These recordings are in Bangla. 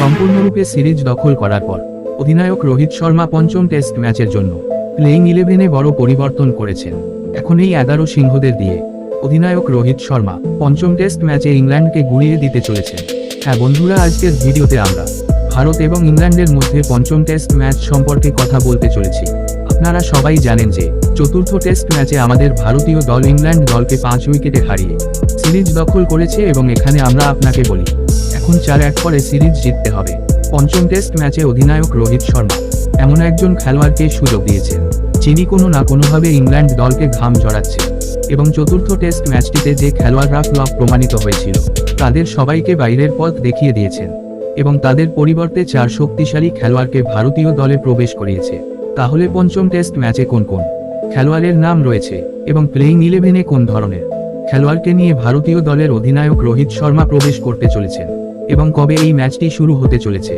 সম্পূর্ণরূপে সিরিজ দখল করার পর অধিনায়ক রোহিত শর্মা পঞ্চম টেস্ট ম্যাচের জন্য প্লেইং 11-এ বড় পরিবর্তন করেছেন। এখন এই 11 সিংহদের দিয়ে অধিনায়ক রোহিত শর্মা পঞ্চম টেস্ট ম্যাচে ইংল্যান্ডকে গুড়িয়ে দিতে চলেছেন। হ্যাঁ বন্ধুরা, আজকের ভিডিওতে আমরা ভারত এবং ইংল্যান্ডের মধ্যে পঞ্চম টেস্ট ম্যাচ সম্পর্কে কথা বলতে চলেছি। আপনারা সবাই জানেন যে চতুর্থ টেস্ট ম্যাচে আমাদের ভারতীয় দল ইংল্যান্ড দলকে 5 উইকেটে হারিয়ে সিরিজ দখল করেছে এবং এখানে আমরা আপনাকে বলি এখন 4-1 করে সিরিজ জিততে হবে। পঞ্চম টেস্ট ম্যাচে অধিনায়ক রোহিত শর্মা এমন একজন খেলোয়াড়কে সুযোগ দিয়েছেন যিনি কোনো না কোনোভাবে ইংল্যান্ড দলকে ঘাম ঝরাচ্ছে এবং চতুর্থ টেস্ট ম্যাচটিতে যে খেলোয়াড়রা ফ্লপ প্রমাণিত হয়েছিল তাদের সবাইকে বাইরের পথ দেখিয়ে দিয়েছেন এবং তাদের পরিবর্তে 4 শক্তিশালী খেলোয়াড়কে ভারতীয় দলে প্রবেশ করিয়েছে। তাহলে পঞ্চম টেস্ট ম্যাচে কোন কোন খেলোয়াড়ের নাম রয়েছে এবং প্লেইং 11-এ কোন ধরনের খেলোয়াড়কে নিয়ে ভারতীয় দলের অধিনায়ক রোহিত শর্মা প্রবেশ করতে চলেছেন এবং কবে এই ম্যাচটি শুরু হতে চলেছে,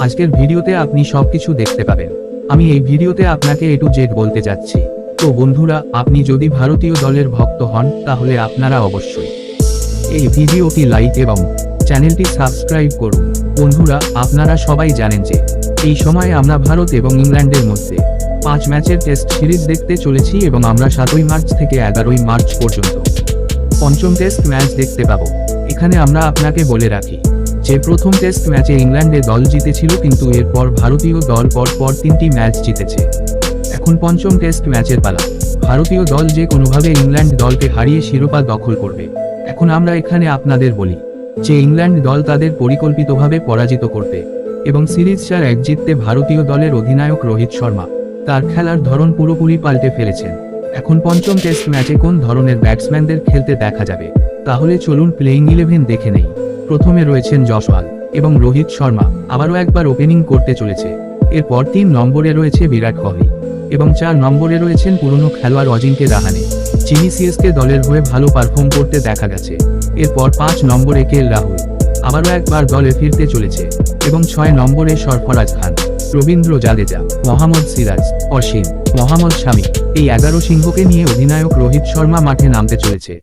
আজকের ভিডিওতে আপনি সবকিছু দেখতে পাবেন। আমি এই ভিডিওতে আপনাকে A to Z বলতে যাচ্ছি। তো বন্ধুরা, আপনি যদি ভারতীয় দলের ভক্ত হন তাহলে আপনারা অবশ্যই এই ভিডিওটি লাইক এবং চ্যানেলটি সাবস্ক্রাইব করুন। বন্ধুরা, আপনারা সবাই জানেন যে এই সময় আমরা ভারত এবং ইংল্যান্ডের মধ্যে 5 ম্যাচের টেস্ট সিরিজ দেখতে চলেছি এবং আমরা 7 মার্চ থেকে 11 মার্চ পর্যন্ত পঞ্চম টেস্ট ম্যাচ দেখতে পাবো। এখানে আমরা আপনাকে বলে রাখি যে প্রথম টেস্ট ম্যাচে ইংল্যান্ডের দল জিতেছিল, কিন্তু এরপর ভারতীয় দল পরপর 3টি ম্যাচ জিতেছে। এখন পঞ্চম টেস্ট ম্যাচের পালা। ভারতীয় দল যে কোনোভাবে ইংল্যান্ড দলকে হারিয়ে শিরোপা দখল করবে। এখন আমরা এখানে আপনাদের বলি যে ইংল্যান্ড দল তাদের পরিকল্পিতভাবে পরাজিত করবে এবং সিরিজ 4-1 জিততে ভারতীয় দলের অধিনায়ক রোহিত শর্মা তার খেলার ধরন পুরোপুরি পাল্টে ফেলেছেন। এখন পঞ্চম টেস্ট ম্যাচে কোন ধরনের ব্যাটসম্যানদের খেলতে দেখা যাবে, তাহলে চলুন প্লেইং 11 দেখে নেই। প্রথমে রয়েছেন জয়সওয়াল এবং রোহিত শর্মা আবারও একবার ওপেনিং করতে চলেছে। এরপর 3 নম্বরে রয়েছে বিরাট কোহলি এবং 4 নম্বরে রয়েছেন পুরনো খেলোয়াড় অজিঙ্ক্য রাহানে, যিনি সিএসকে দলের হয়ে ভালো পারফর্ম করতে দেখা গেছে। এরপর 5 নম্বরে KL রাহুল আবারও একবার দলে ফিরতে চলেছে এবং 6 নম্বরে সরফরাজ খান, রবীন্দ্র জাদেজা, মোহাম্মদ সিরাজ, অসীম, মোহাম্মদ শামি এই 11 সিংহকে নিয়ে অধিনায়ক রোহিত শর্মা মাঠে নামতে চলেছে।